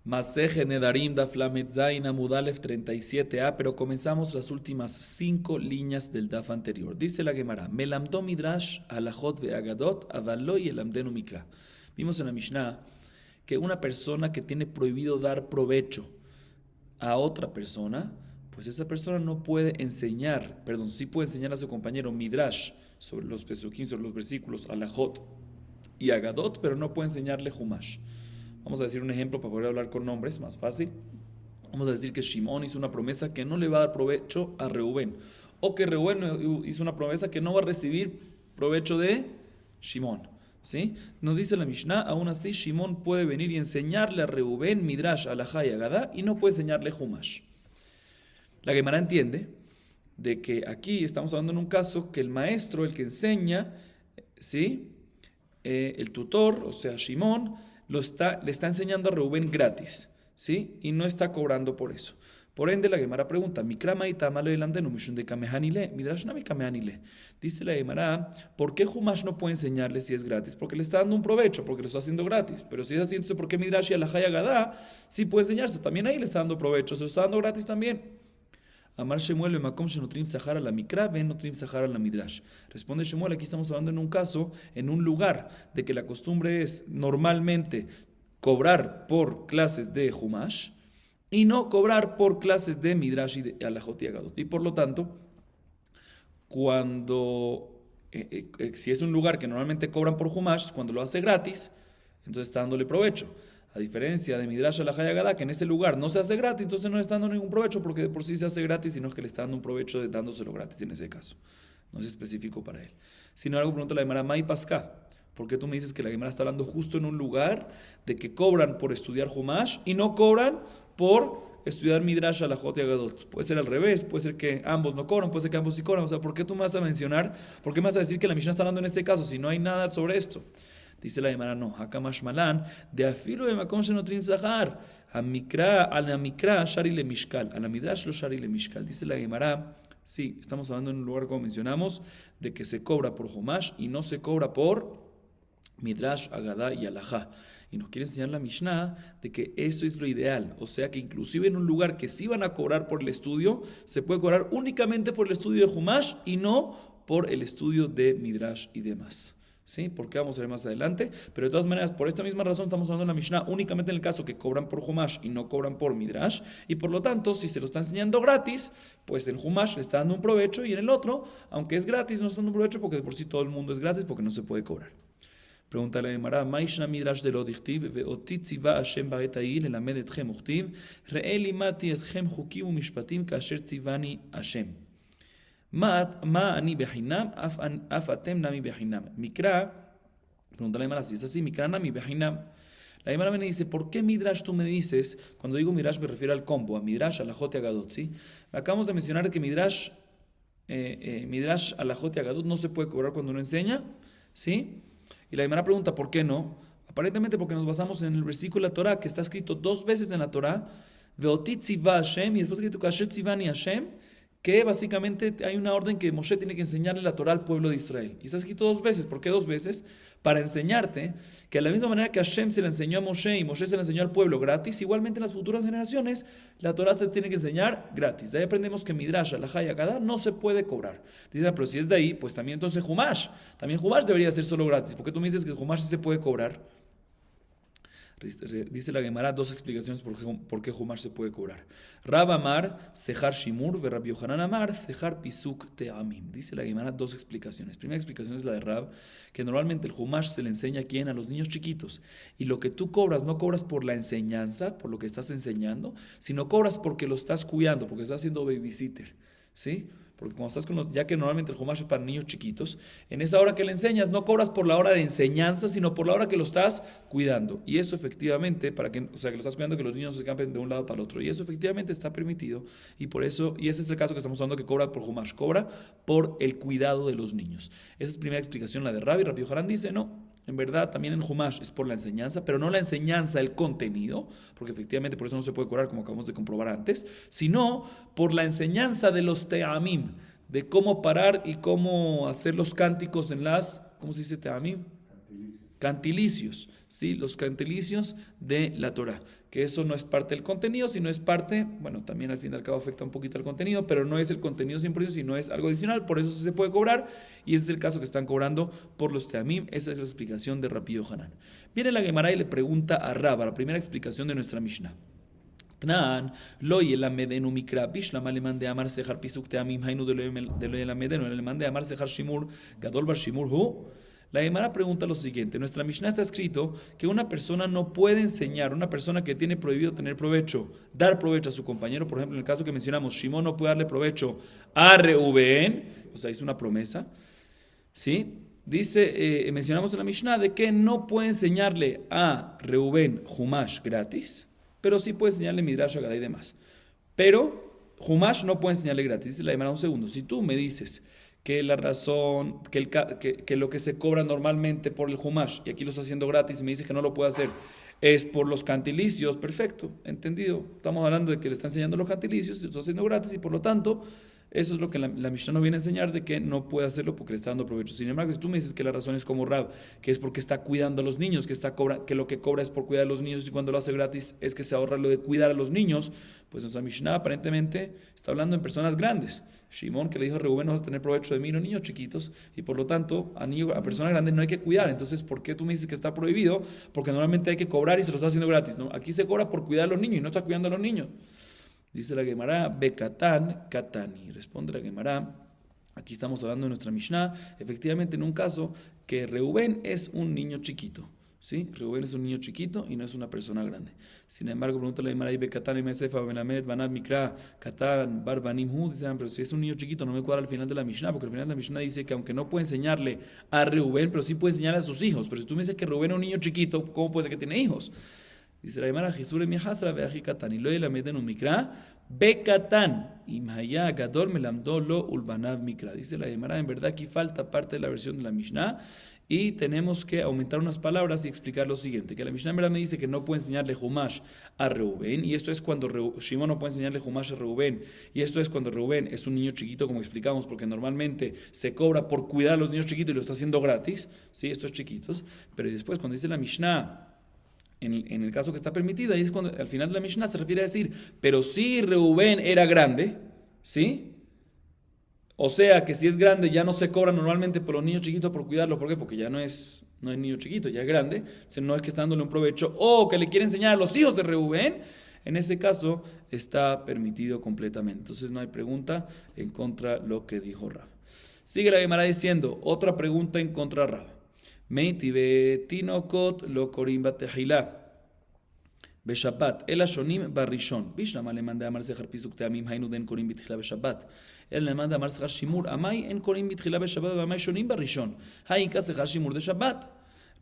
Maseje Nedarim Daf Lamed Zayin Amud Alef 37a, pero comenzamos las últimas 5 líneas del Daf anterior. Dice la Gemara, Melamdo Midrash Alachot Ve'agadot Avalo y Elamdenu Mikra. Vimos en la Mishnah que una persona que tiene prohibido dar provecho a otra persona, pues esa persona no puede enseñar, sí puede enseñar a su compañero Midrash sobre los pesukim, sobre los versículos Alachot y Agadot, pero no puede enseñarle Humash. Vamos a decir un ejemplo para poder hablar con nombres, más fácil. Vamos a decir que Shimón hizo una promesa que no le va a dar provecho a Reubén, o que Reubén hizo una promesa que no va a recibir provecho de Shimón. ¿Sí? Nos dice la Mishnah, aún así Shimón puede venir y enseñarle a Reubén Midrash, Alajá y Agadá, y no puede enseñarle Humash. La Gemara entiende de que aquí estamos hablando en un caso que el maestro, el que enseña, ¿sí? El tutor, o sea Shimón, le está enseñando a Reubén gratis, ¿sí? Y no está cobrando por eso. Por ende, la Gemara pregunta, dice la Gemara, ¿por qué Humash no puede enseñarle si es gratis? Porque le está dando un provecho, porque lo está haciendo gratis. Pero si es así, entonces ¿por qué Midrash y Alajá y Agadá sí puede enseñarse? También ahí le está dando provecho, se lo está dando gratis también. Amar Shemuel Makom Shenotrim Sahar a la Mikra, ven Notrim Sahar a la Midrash. Responde Shemuel, aquí estamos hablando en un caso, en un lugar de que la costumbre es normalmente cobrar por clases de Humash y no cobrar por clases de Midrash y de Alajot y Agadot. Y por lo tanto, cuando si es un lugar que normalmente cobran por Humash, cuando lo hace gratis, entonces está dándole provecho. A diferencia de Midrash Alajá y Agadá, que en ese lugar no se hace gratis, entonces no le está dando ningún provecho porque de por sí se hace gratis, sino que le está dando un provecho de dándoselo gratis en ese caso. No es específico para él. Sin embargo, pregunta la Gemara, Mai Pasca, ¿por qué tú me dices que la Gemara está hablando justo en un lugar de que cobran por estudiar Humash y no cobran por estudiar Midrash Alajot y Agadot? Puede ser al revés, puede ser que ambos no cobran, puede ser que ambos sí cobran. O sea, ¿por qué tú me vas a mencionar? ¿Por qué me vas a decir que la Mishnah está hablando en este caso si no hay nada sobre esto? Dice la Gemara, no, Hakamash Malan, de afilo de Makom Shenotrim Sahar, a la Mikra Shari le Mishkal, a la Midrash lo Shari le Mishkal. Dice la Gemara, sí, estamos hablando en un lugar, como mencionamos, de que se cobra por Humash y no se cobra por Midrash, Agadá y Alajá. Y nos quiere enseñar la Mishnah de que eso es lo ideal. O sea que inclusive en un lugar que sí van a cobrar por el estudio, se puede cobrar únicamente por el estudio de Humash y no por el estudio de Midrash y demás. ¿Sí? Porque vamos a ver más adelante. Pero de todas maneras, por esta misma razón estamos hablando en la Mishnah únicamente en el caso que cobran por Humash y no cobran por Midrash. Y por lo tanto, si se lo está enseñando gratis, pues en Humash le está dando un provecho y en el otro, aunque es gratis, no está dando un provecho porque de por sí todo el mundo es gratis porque no se puede cobrar. Pregunta la Gemara, Maishna Midrash de lo dichtiv, ve'oti tziva Hashem ba'et ha'il, elamed etchem uchtiv, re'e limati etchem chukim u'mishpatim kasher tzivani Hashem. Ma ani behinam, af atem nami behinam. Mikra, pregunta la Gemara si es así, Mikra nami behinam. La Gemara me dice, ¿por qué Midrash tú me dices? Cuando digo Midrash me refiero al combo, a Midrash, Alajot y Agadot, ¿sí? Acabamos de mencionar que Midrash, Alajot y Agadot no se puede cobrar cuando uno enseña, ¿sí? Y la Gemara pregunta, ¿por qué no? Aparentemente porque nos basamos en el versículo de la Torah, que está escrito 2 veces en la Torah, Ve'oti tziva Hashem, y después escrito Kasher tzivani Hashem, que básicamente hay una orden que Moshe tiene que enseñarle la Torah al pueblo de Israel. Y está escrito 2 veces. ¿Por qué 2 veces? Para enseñarte que de la misma manera que Hashem se le enseñó a Moshe y Moshe se le enseñó al pueblo gratis, igualmente en las futuras generaciones la Torah se tiene que enseñar gratis. De ahí aprendemos que Midrash, Alajá y Agadá no se puede cobrar. Dicen, pero si es de ahí, pues también entonces Humash. También Humash debería ser solo gratis. ¿Por qué tú me dices que Humash sí se puede cobrar? Dice la Gemara 2 explicaciones por qué Humash se puede cobrar. Rab Amar, Sehar Shimur, Rab Yohanan Amar, Sehar Pisuk Teamim. Dice la Gemara 2 explicaciones. Primera explicación es la de Rab, que normalmente el Humash se le enseña a los niños chiquitos. Y lo que tú cobras, no cobras por la enseñanza, por lo que estás enseñando, sino cobras porque lo estás cuidando, porque estás haciendo babysitter. ¿Sí? Porque cuando estás ya que normalmente el Humash es para niños chiquitos, en esa hora que le enseñas no cobras por la hora de enseñanza, sino por la hora que lo estás cuidando. Y eso efectivamente, que lo estás cuidando, que los niños se campen de un lado para el otro. Y eso efectivamente está permitido. Y por eso, y ese es el caso que estamos hablando, que cobra por Humash, cobra por el cuidado de los niños. Esa es la primera explicación, la de Rabbi. Rabbi Yohanan dice, no. En verdad, también en Humash es por la enseñanza, pero no la enseñanza, el contenido, porque efectivamente por eso no se puede cobrar, como acabamos de comprobar antes, sino por la enseñanza de los teamim, de cómo parar y cómo hacer los cánticos en las, ¿cómo se dice teamim? cantilicios, ¿sí? Los cantilicios de la Torah, que eso no es parte del contenido, sino es parte, bueno, también al fin y al cabo afecta un poquito al contenido, pero no es el contenido 100%, sino es algo adicional, por eso sí se puede cobrar, y ese es el caso que están cobrando por los teamim. Esa es la explicación de Rabbi Yohanan. Viene la Gemara y le pregunta a Rab, la primera explicación de nuestra Mishnah. Tnan, lo yelamedenu mikra, bishlam aleman de amar sehar pisuk teamim, hainu de lo yelamedenu, aleman de amar sehar shimur, gadol bar shimur hu. La Gemara pregunta lo siguiente: en nuestra Mishnah está escrito que una persona no puede enseñar, una persona que tiene prohibido tener provecho, dar provecho a su compañero. Por ejemplo, en el caso que mencionamos, Shimón no puede darle provecho a Reubén, o sea, hizo una promesa, ¿sí? Dice, mencionamos en la Mishnah de que no puede enseñarle a Reubén Humash gratis, pero sí puede enseñarle Midrash Agadá y demás. Pero Humash no puede enseñarle gratis. Dice la Gemara, un segundo, si tú me dices que la razón, que lo que se cobra normalmente por el Humash, y aquí lo está haciendo gratis, y me dice que no lo puede hacer, es por los cantilicios, perfecto, entendido. Estamos hablando de que le está enseñando los cantilicios, lo está haciendo gratis, y por lo tanto, eso es lo que la Mishnah nos viene a enseñar, de que no puede hacerlo porque le está dando provecho. Sin embargo, si tú me dices que la razón es como Rab, que es porque está cuidando a los niños, que lo que cobra es por cuidar a los niños, y cuando lo hace gratis es que se ahorra lo de cuidar a los niños, pues nuestra Mishnah aparentemente está hablando en personas grandes. Shimón, que le dijo a Reubén, no vas a tener provecho de mí, no niños chiquitos, y por lo tanto a personas grandes no hay que cuidar. Entonces, ¿por qué tú me dices que está prohibido? Porque normalmente hay que cobrar y se lo está haciendo gratis, ¿no? Aquí se cobra por cuidar a los niños y no está cuidando a los niños. Dice la Gemara, Bekatán, Katani. Responde la Gemara, aquí estamos hablando de nuestra Mishnah, efectivamente en un caso que Reubén es un niño chiquito, ¿sí? Reubén es un niño chiquito y no es una persona grande. Sin embargo, pregunta la Gemara, Bekatán, Mesefa, Benamed, Banat, Mikra, Katán, Barbanim, Hu, dicen, pero si es un niño chiquito no me cuadra al final de la Mishnah, porque al final de la Mishnah dice que aunque no puede enseñarle a Reubén, pero sí puede enseñarle a sus hijos. Pero si tú me dices que Reubén es un niño chiquito, ¿cómo puede ser que tiene hijos? Dice la Gemara, Jesús mi hasra veaji katán, y lo de la meten un mikra, bekatán, y maya gadol melamdo lo ulbanav mikra. Dice la Gemara, en verdad aquí falta parte de la versión de la Mishnah, y tenemos que aumentar unas palabras y explicar lo siguiente, que la Mishnah en verdad me dice que no puede enseñarle Humash a Reubén, y esto es cuando Shimón no puede enseñarle Humash a Reubén, y esto es cuando Reubén es un niño chiquito, como explicamos, porque normalmente se cobra por cuidar a los niños chiquitos y lo está haciendo gratis, ¿sí? Estos chiquitos, pero después cuando dice la Mishnah, en el caso que está permitido, ahí es cuando al final de la Mishnah se refiere a decir, pero si Reubén era grande, ¿sí? O sea que si es grande ya no se cobra normalmente por los niños chiquitos por cuidarlos. ¿Por qué? Porque ya no es niño chiquito, ya es grande. O sea, no es que está dándole un provecho o que le quiere enseñar a los hijos de Reubén. En ese caso está permitido completamente. Entonces no hay pregunta en contra de lo que dijo Rab. Sigue la Gemara diciendo, otra pregunta en contra de Rab. Meiti tinokot lo korim batehila beshabbat el ashonim barishon bishlama le manda amar sehar pisuk teamim hainu den korim betehila beshabbat el le manda amar sehar shimur amai en korim betehila beshabbat amai shonim barishon hainka sehar shimur de shabbat.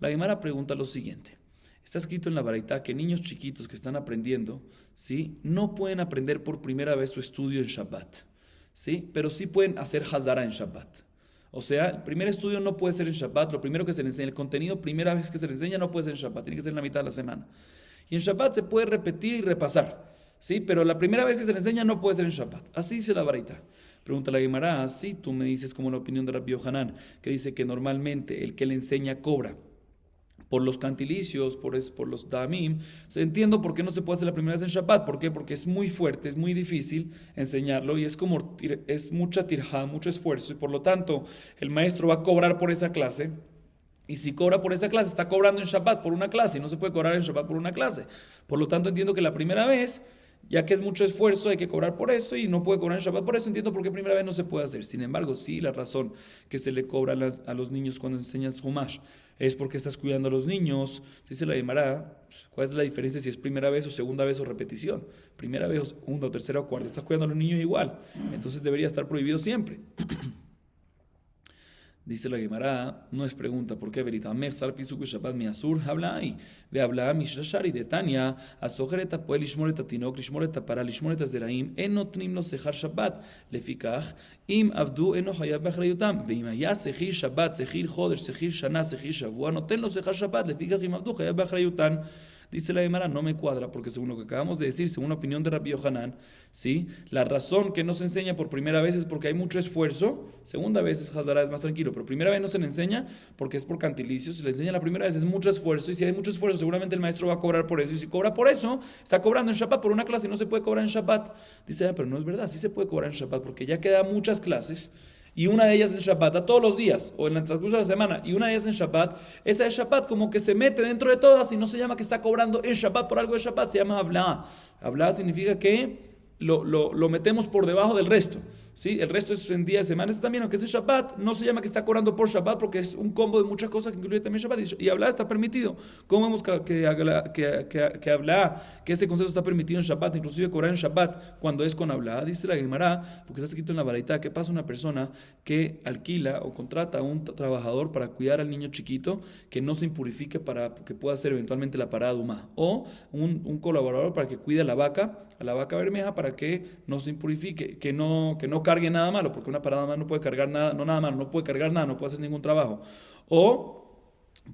La Gemara pregunta lo siguiente: está escrito en la Baraitá que niños chiquitos que están aprendiendo, ¿sí?, no pueden aprender por primera vez su estudio en Shabbat, ¿sí?, pero sí pueden hacer Hazara en Shabbat. O sea, el primer estudio no puede ser en Shabbat, lo primero que se le enseña, el contenido, primera vez que se le enseña no puede ser en Shabbat, tiene que ser en la mitad de la semana. Y en Shabbat se puede repetir y repasar, ¿sí? Pero la primera vez que se le enseña no puede ser en Shabbat. Así dice la Baraitá. Pregunta la Gemara, así tú me dices como la opinión de Rabbi Yohanan, que dice que normalmente el que le enseña cobra por los cantilicios, por los damim. O sea, entiendo por qué no se puede hacer la primera vez en Shabbat. ¿Por qué? Porque es muy fuerte, es muy difícil enseñarlo y es mucha tirja, mucho esfuerzo, y por lo tanto el maestro va a cobrar por esa clase. Y si cobra por esa clase, está cobrando en Shabbat por una clase y no se puede cobrar en Shabbat por una clase. Por lo tanto, entiendo que la primera vez, ya que es mucho esfuerzo, hay que cobrar por eso y no puede cobrar en Shabbat por eso. Entiendo por qué primera vez no se puede hacer. Sin embargo, sí, la razón que se le cobra a los niños cuando enseñas Humash es porque estás cuidando a los niños. Dice la Gemara, ¿cuál es la diferencia si es primera vez o segunda vez o repetición? Primera vez o segunda o tercera o cuarta, estás cuidando a los niños igual. Entonces debería estar prohibido siempre. Dice la Gemara, no es pregunta, ¿por qué? Veritamer, sar pisuk Shabbat mi asur, habla ahí. Ve habla mishashari de Tania, asogereta puel lishmoreta tinok, lishmoreta para lishmoreta zeraim, enotnim lo sehar Shabbat, lefikach, im abdu eno hayab bechrayutam, veim haya sehir Shabbat, sehir chodesh, sehir shana, sehir shavua, noten lo sehar Shabbat, lefikach im abdu hayab bechrayutam. Dice la Gemara, no me cuadra, porque según lo que acabamos de decir, según la opinión de Rabbi Yohanan, ¿sí? La razón que no se enseña por primera vez es porque hay mucho esfuerzo. Segunda vez es Hazara, es más tranquilo, pero primera vez no se le enseña porque es por cantilicio. Si le enseña la primera vez es mucho esfuerzo, y si hay mucho esfuerzo seguramente el maestro va a cobrar por eso, y si cobra por eso, está cobrando en Shabbat por una clase y no se puede cobrar en Shabbat. Dice, pero no es verdad, sí se puede cobrar en Shabbat porque ya quedan muchas clases y una de ellas en Shabbat, a todos los días, o en el transcurso de la semana, y una de ellas en Shabbat, esa de Shabbat como que se mete dentro de todas y no se llama que está cobrando en Shabbat por algo de Shabbat, se llama Havla. Havla significa que lo metemos por debajo del resto. ¿Sí? El resto es en días de semana. Este también, aunque es en Shabbat, no se llama que está cobrando por Shabbat porque es un combo de muchas cosas que incluye también Shabbat. Y hablar está permitido. ¿Cómo vemos que hablar, que este concepto está permitido en Shabbat, inclusive cobrar en Shabbat cuando es con hablar? Dice la Gemara, porque está escrito en la baraita, ¿qué pasa una persona que alquila o contrata a un trabajador para cuidar al niño chiquito que no se impurifique para que pueda hacer eventualmente la parada humá? O un colaborador para que cuide a la vaca bermeja para que no se impurifique, que no cargue nada malo, porque una parada más no puede cargar nada, no nada malo, no puede cargar nada, no puede hacer ningún trabajo. O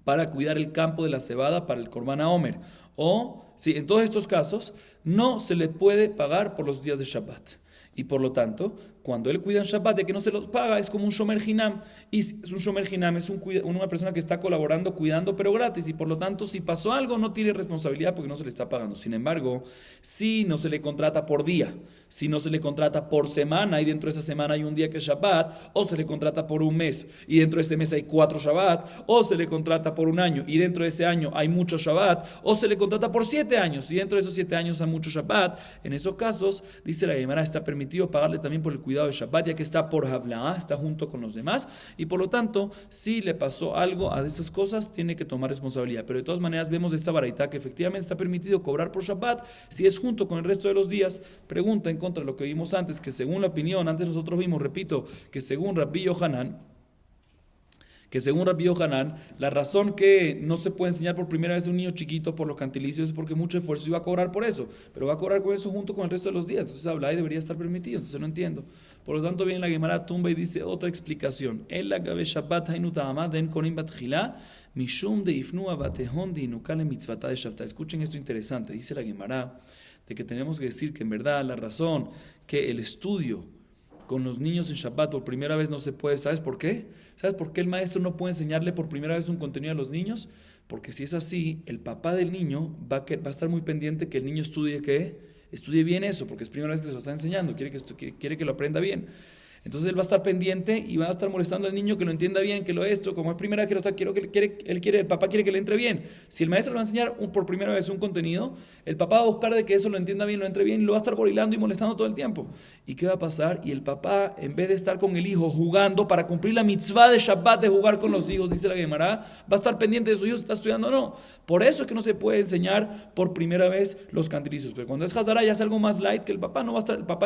para cuidar el campo de la cebada para el Corban Omer. O, sí, en todos estos casos, no se le puede pagar por los días de Shabbat. Y por lo tanto, cuando él cuida en Shabbat, de que no se los paga, es como un shomer hinam. Y es un shomer hinam, es una persona que está colaborando, cuidando, pero gratis. Y por lo tanto, si pasó algo, no tiene responsabilidad porque no se le está pagando. Sin embargo, si no se le contrata por día, si no se le contrata por semana, y dentro de esa semana hay un día que es Shabbat, o se le contrata por un mes, y dentro de ese mes hay 4 Shabbat, o se le contrata por un año, y dentro de ese año hay mucho Shabbat, o se le contrata por 7 años, y dentro de esos 7 años hay mucho Shabbat. En esos casos, dice la Gemara, está permitido pagarle también por el cuidado de Shabbat, ya que está por Havla, está junto con los demás, y por lo tanto, si le pasó algo a estas cosas, tiene que tomar responsabilidad. Pero de todas maneras, vemos de esta baraita que efectivamente está permitido cobrar por Shabbat si es junto con el resto de los días. Pregunta en contra de lo que vimos antes, que según la opinión, antes nosotros vimos, repito, que según Rabbi Yohanan, la razón que no se puede enseñar por primera vez a un niño chiquito por los cantilicios es porque mucho esfuerzo iba a cobrar por eso, pero va a cobrar con eso junto con el resto de los días. Entonces habla y debería estar permitido, entonces no entiendo. Por lo tanto, viene la Gemara tumba y dice otra explicación. El gabe Shabbat hainu ta'amad den konim batchila mishum de ifnua batehon de inukale mitzvata de Shabbat. Escuchen esto interesante, dice la Gemara, de que tenemos que decir que en verdad la razón que el estudio con los niños en Shabbat por primera vez no se puede, ¿sabes por qué? ¿Sabes por qué el maestro no puede enseñarle por primera vez un contenido a los niños? Porque si es así, el papá del niño va a estar muy pendiente que el niño estudie bien eso, porque es primera vez que se lo está enseñando, quiere que lo aprenda bien. Entonces él va a estar pendiente y va a estar molestando al niño que lo entienda bien, que como es primera vez que lo está, el papá quiere que le entre bien. Si el maestro le va a enseñar por primera vez un contenido, el papá va a buscar de que eso lo entienda bien, lo entre bien, y lo va a estar borilando y molestando todo el tiempo. ¿Y qué va a pasar? Y el papá, en vez de estar con el hijo jugando para cumplir la mitzvah de Shabbat de jugar con los hijos, dice la Gemara, va a estar pendiente de su hijo si está estudiando o no. Por eso es que no se puede enseñar por primera vez los cantilicios. Pero cuando es Hazara ya es algo más light, que el papá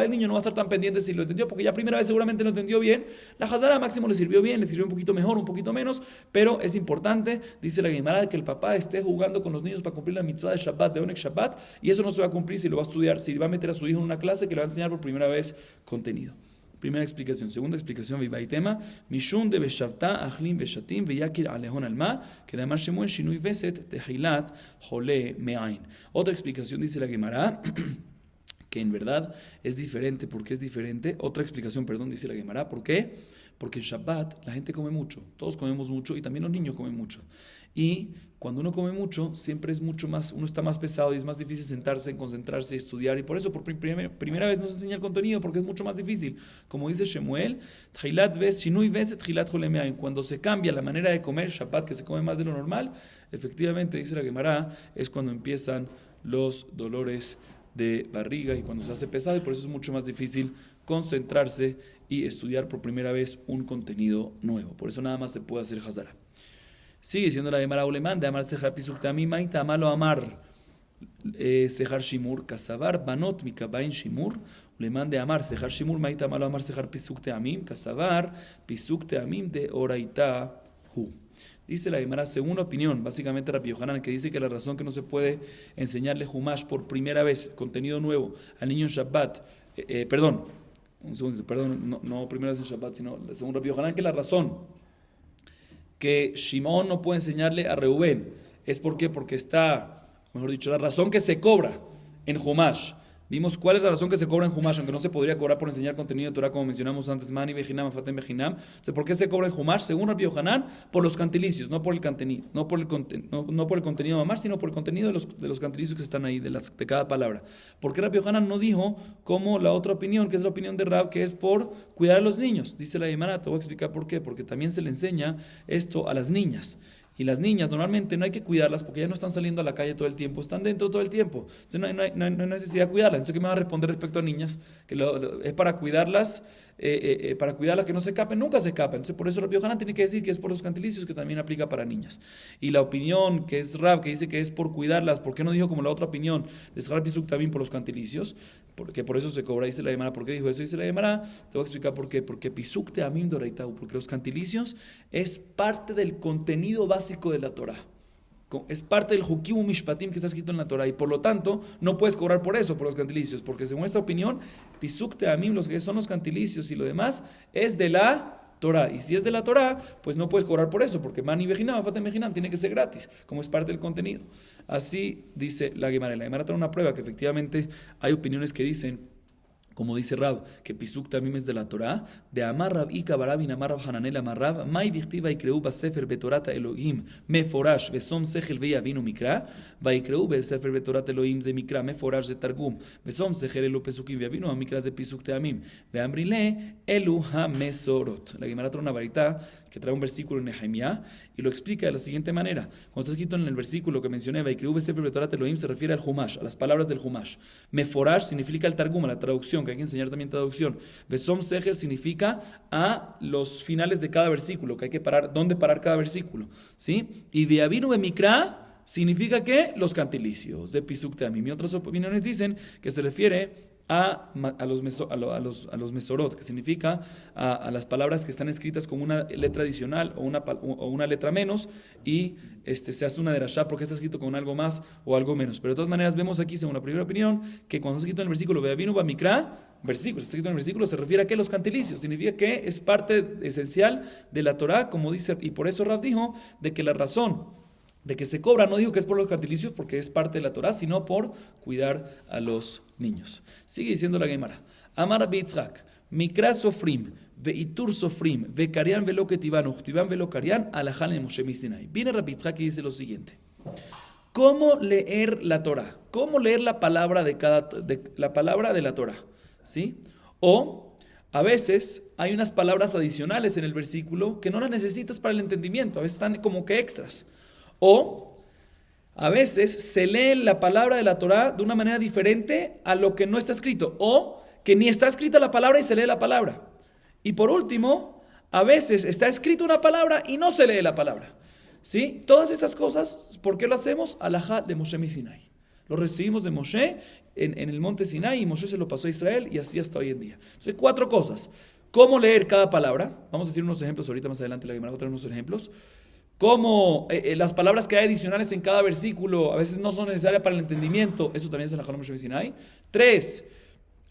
del niño no va a estar tan pendiente si lo entendió, porque ya primera vez seguramente no entendió bien. La Hazara máximo le sirvió bien, le sirvió un poquito mejor, un poquito menos, pero es importante, dice la Gemara, que el papá esté jugando con los niños para cumplir la mitzvah de Shabbat, de Onek Shabbat, y eso no se va a cumplir si lo va a estudiar, si va a meter a su hijo en una clase que le va a enseñar por primera vez contenido. Primera explicación. Segunda explicación, Vivaitema, Mishun de Beshavta, Achlim Beshatim, Veyakir Alehon Alma, que además Shemuen Shinui Veset, Tehilat, Jole Meain. Otra explicación, dice la Gemara, que en verdad es diferente. ¿Por qué es diferente? Otra explicación, perdón, dice la Gemara. ¿Por qué? Porque en Shabbat la gente come mucho, todos comemos mucho y también los niños comen mucho. Y cuando uno come mucho, siempre es mucho más, uno está más pesado y es más difícil sentarse, concentrarse, estudiar. Y por eso, por primera vez nos enseña el contenido, porque es mucho más difícil. Como dice Shemuel, cuando se cambia la manera de comer, Shabbat, que se come más de lo normal, efectivamente, dice la Gemara, es cuando empiezan los dolores de barriga y cuando se hace pesado, y por eso es mucho más difícil concentrarse y estudiar por primera vez un contenido nuevo. Por eso nada más se puede hacer Hazara. Sigue diciendo la Gemara Uleman, de amar sejar pisuk tamim, maita amalo amar sejar shimur, kasavar banot mikabain shimur, Uleman de amar sejar shimur, maita amalo amar sejar pisuk teamim, kasavar pisuk teamim de oraita hu. Dice la Gemara, según la opinión, básicamente Rabbi Yohanan, que dice que la razón que no se puede enseñarle Humash por primera vez, contenido nuevo, al niño en Shabbat, un segundo, no primera vez en Shabbat, sino según Rabbi Yohanan, que la razón que Shimón no puede enseñarle a Reubén es porque está mejor dicho, la razón que se cobra en Humash. Vimos cuál es la razón que se cobra en Humash, aunque no se podría cobrar por enseñar contenido de Torah, como mencionamos antes, Mani, Bejinam, Afatem, Bejinam. Entonces, ¿por qué se cobra en Humash? Según Rabbi Yohanan, por los cantilicios, no por el contenido, no por el contenido de Mamash, sino por el contenido de los cantilicios que están ahí, de cada palabra. ¿Por qué Rabbi Yohanan no dijo como la otra opinión, que es la opinión de Rab, que es por cuidar a los niños? Dice la Gemara, te voy a explicar por qué, porque también se le enseña esto a las niñas. Y las niñas normalmente no hay que cuidarlas porque ya no están saliendo a la calle todo el tiempo, están dentro todo el tiempo. Entonces no hay necesidad de cuidarlas. Entonces, ¿qué me va a responder respecto a niñas? Que es para cuidarlas que no se escapen, nunca se escapen. Entonces, por eso Rabbi Yohanan tiene que decir que es por los cantilicios, que también aplica para niñas. Y la opinión que es Rab, que dice que es por cuidarlas, ¿por qué no dijo como la otra opinión de Shar Pisuk también por los cantilicios? Porque por eso se cobra, dice la Gemara. ¿Por qué dijo eso? Dice la Gemara, te voy a explicar por qué. Porque Pisuk te amim doreitau, porque los cantilicios es parte del contenido básico de la Torah. Es parte del Hukim Mishpatim que está escrito en la Torah y por lo tanto no puedes cobrar por eso, por los cantilicios, porque según esta opinión, Pisuk Teamim, los que son los cantilicios y lo demás, es de la Torah. Y si es de la Torah, pues no puedes cobrar por eso, porque Mani Bejinam, Fatem Bejinam, tiene que ser gratis, como es parte del contenido. Así dice la Gemara. La Gemara trae una prueba que efectivamente hay opiniones que dicen, como dice Rab, que Pisuk también es de la Torah, de Amar Rab Ika Barabin Amar Rab Hananel Amar Rab, Mai Dichtiva Ikreu Basefer Betorata Elohim, Meforash, Besom Sechel Veyavinu Mikra, Vaikreu Basefer Betorata Elohim Ze Mikra, Meforash de Targum, Besom Sechel Elu Pesukim Veyavinu, Mikra de Pisuk Teamim, Beambrile Elu HaMesorot. La Gemara trae una varita que trae un versículo en Nehemiah y lo explica de la siguiente manera. Cuando está escrito en el versículo que mencioné, Vaikreu Basefer Betorata Elohim, se refiere al Humash, a las palabras del Humash. Meforash significa el Targum, a la traducción, que hay que enseñar también traducción. Besom Sechel significa a los finales de cada versículo, que hay que parar, dónde parar cada versículo, ¿sí? Y Veavinu Bemikra significa que los cantilicios de Pisuk Teamim. Y otras opiniones dicen que se refiere a los mesorot, que significa a las palabras que están escritas con una letra adicional o una letra menos y se hace una derashá porque está escrito con algo más o algo menos. Pero de todas maneras vemos aquí, según la primera opinión, que cuando está escrito en el versículo Veavinu Bamikra, está escrito en el versículo, se refiere a que los cantilicios, significa que es parte esencial de la Torah, como dice, y por eso Rav dijo de que la razón de que se cobra, no digo que es por los cantilicios porque es parte de la Torah, sino por cuidar a los niños. Sigue diciendo la Gemara. Amar Rabbi Yitzhak, Mikra Sofrim, Veitur Sofrim, Vekarian velo Ketivan, Uchtivan velo Karian, Alajal en Moshe Misinai. Viene Rabbi Yitzhak y dice lo siguiente. ¿Cómo leer la Torah? ¿Cómo leer la palabra la palabra de la Torah? ¿Sí? O a veces hay unas palabras adicionales en el versículo que no las necesitas para el entendimiento, a veces están como que extras. O a veces se lee la palabra de la Torah de una manera diferente a lo que no está escrito. O que ni está escrita la palabra y se lee la palabra. Y por último, a veces está escrita una palabra y no se lee la palabra. ¿Sí? Todas estas cosas, ¿por qué lo hacemos? Alajá de Moshe Sinai. Lo recibimos de Moshe en el monte Sinai y Moshe se lo pasó a Israel y así hasta hoy en día. Entonces, 4 cosas. ¿Cómo leer cada palabra? Vamos a decir unos ejemplos ahorita más adelante. La Gemara va a traer unos ejemplos. Cómo las palabras que hay adicionales en cada versículo a veces no son necesarias para el entendimiento. Eso también es en la Jalom Moshe Sinai. 3.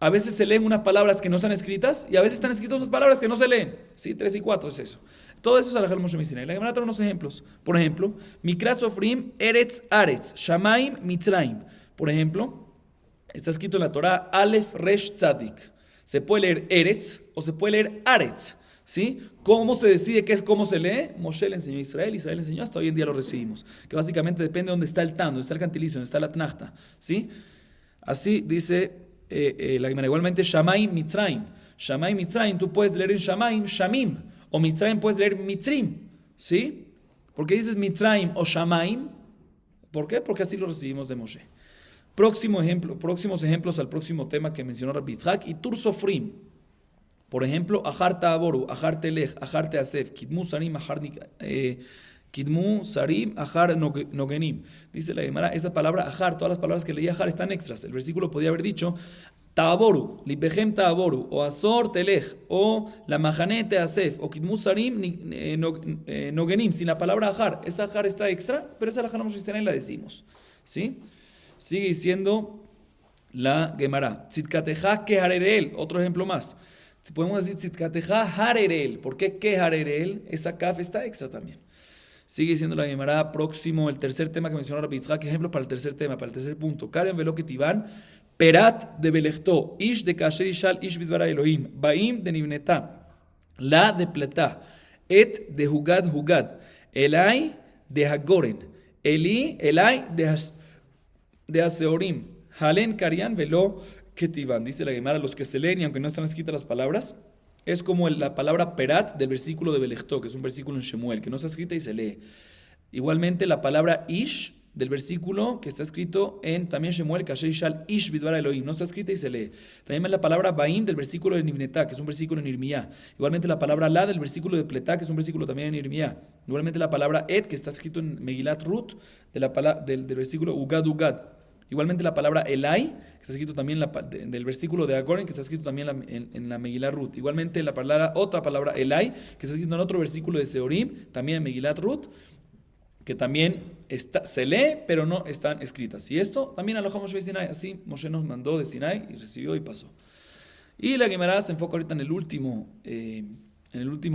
A veces se leen unas palabras que no están escritas y a veces están escritas otras palabras que no se leen. ¿Sí? 3 y 4 es eso. Todo eso es Alajal Moshe Sinai. La Gemara trae unos ejemplos. Por ejemplo, Mikra Sofrim Eretz Aretz Shamaim Mitzrayim. Por ejemplo, está escrito en la Torah Aleph Resh Tzadik. Se puede leer Eretz o se puede leer Aretz. ¿Sí? ¿Cómo se decide qué es cómo se lee? Moshe le enseñó a Israel, Israel le enseñó, hasta hoy en día lo recibimos. Que básicamente depende de dónde está el tam, dónde está el cantilicio, dónde está la tnachta. ¿Sí? Así dice la Gemara. Igualmente, Shamaim Mitzrayim. Shamaim Mitzrayim, tú puedes leer en Shamaim, Shamim. O Mitzrayim puedes leer Mitzrim. ¿Sí? ¿Por qué dices Mitzrayim o Shamaim? ¿Por qué? Porque así lo recibimos de Moshe. Próximos ejemplos al próximo tema que mencionó Rabbi Yitzhak. Y Tur Sofrim. Por ejemplo, Ahar Ta'aboru, Ahar Telech, Ahar Teasef, Kidmu Sarim, Ahar Nogenim. Dice la Gemara, esa palabra Ahar, todas las palabras que leí Ahar están extras. El versículo podía haber dicho Ta'aboru, Libehem Ta'aboru, o Azor Telech, o la Mahane Teasef, o Kidmu Sarim Nogenim, sin la palabra Ahar. Esa Ahar está extra, pero esa la Moshe Sinai la decimos. ¿Sí? Sigue diciendo la Gemara, Tzidkateja Keharerel, otro ejemplo más. Podemos decir Tzidkateja Harerel. ¿Por qué Keharerel? Esa kaf está extra también. Sigue diciendo la Gemara, próximo, el tercer tema que mencionó Rabbi Yitzhak, ejemplo para el tercer tema, para el tercer punto. Karen velo ketivan, perat de belechto, ish de kasher ishal, ish bidvara Elohim, baim de nivneta, la de pleta, et de hugad, elai de hagoren, elai de haseorim, halen karian velo ketivan. Dice la Gemara, los que se leen y aunque no están escritas las palabras, es como la palabra perat del versículo de Belechto, que es un versículo en Shemuel, que no está escrita y se lee. Igualmente la palabra ish del versículo que está escrito en también Shemuel, Kasher Ishal Ish Bidvara Elohim, no está escrita y se lee. También la palabra Baim del versículo de Nivnetá, que es un versículo en Irmiyá. Igualmente la palabra La del versículo de Pletá, que es un versículo también en Irmiyá. Igualmente la palabra Et, que está escrito en Megilat Ruth, del versículo Ugad Ugad. Igualmente la palabra Elai, que está escrito también del versículo de Agoren, que está escrito también en la Megilat Ruth. Igualmente otra palabra Elai, que está escrito en otro versículo de Seorim, también en Megilat Ruth, que también se lee, pero no están escritas. Y esto también alojó Moshe de Sinai. Así Moshe nos mandó de Sinai y recibió y pasó. Y la Gemara se enfoca ahorita en el último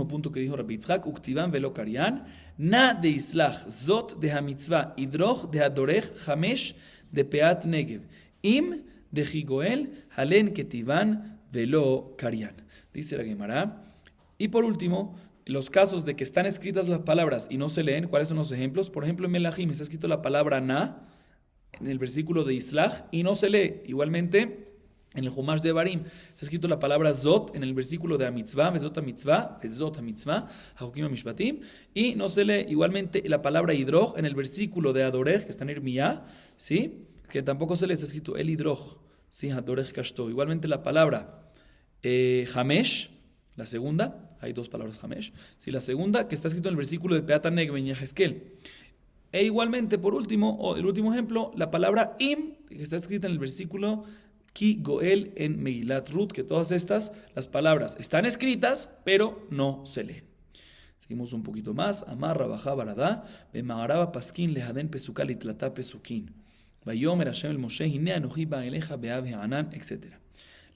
punto que dijo Rabbi Yitzhak, Uktivan velo karian, na de islach, zot de hamitzvah, idroch de hadorej, hamesh de peat negev, im de higoel, halen ketivan velo karian. Dice la Gemara. Y por último, los casos de que están escritas las palabras y no se leen, ¿cuáles son los ejemplos? Por ejemplo, en Melahim está escrito la palabra na en el versículo de Islach y no se lee. Igualmente, en el Humash de Barim está escrito la palabra Zot en el versículo de Amitzvah, Vezot HaMitzvah, Hajukim HaMishpatim, y no se lee. Igualmente la palabra Hidroj en el versículo de Adorej, que está en Irmiyá, ¿sí? Que tampoco se lee, está escrito El Hidroj, ¿sí? Adorej Kashto. Igualmente la palabra Hamesh, la segunda, hay dos palabras Hamesh, ¿sí? La segunda que está escrito en el versículo de Peat HaNegev en Yehezkel. E igualmente, por último, o el último ejemplo, la palabra Im, que está escrita en el versículo Ki Goel en Megilat Ruth, que todas estas, las palabras están escritas, pero no se leen. Seguimos un poquito más. Amar Rabajá Baradá, Bemagaraba Paskin Lehaden Pesukal Itlata Pesukin. Vayomer Hashem el Moshe, Hine Anoji Baeleja Beav Hanan, etc.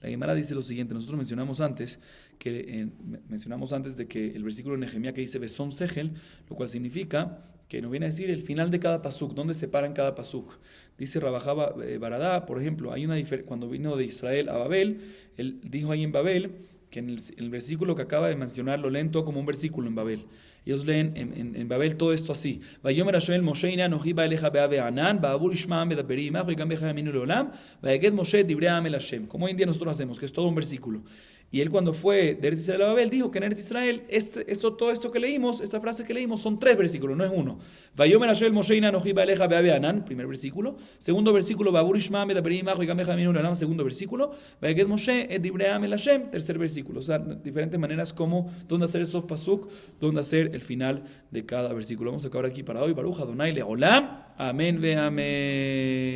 La Gemara dice lo siguiente. Nosotros mencionamos antes de que el versículo de Nehemías que dice Besón Segel, lo cual significa que nos viene a decir el final de cada pasuk, dónde se paran cada pasuk. Dice Rabajá Baradá, por ejemplo, hay una cuando vino de Israel a Babel, él dijo ahí en Babel que en el versículo que acaba de mencionar lo leen todo como un versículo en Babel. Ellos leen en Babel todo esto así. Vayomer Hashem Moshe ina anoji baeleja beave anan, baabur ishmaam bedaberi imach, vegam beja yaminu leolam, vaeged Moshe divrei am el Hashem. Como hoy en día nosotros hacemos, que es todo un versículo. Y él cuando fue de Eretz Israel a Babel dijo que en Eretz Israel todo esto que leímos, esta frase que leímos son 3 versículos, no es uno. Vayomer Hashem Moshe ina anoji baeleja beave anan, primer versículo. Segundo versículo, baabur ishmaam bedaberi imach, vegam beja yaminu leolam, segundo versículo. Vaeged Moshe divrei am el Hashem, tercer versículo. O sea, diferentes maneras como dónde hacer esos pasuk, dónde hacer el final de cada versículo. Vamos a acabar aquí para hoy. Baruch Adonai Leolam. Amén ve amén.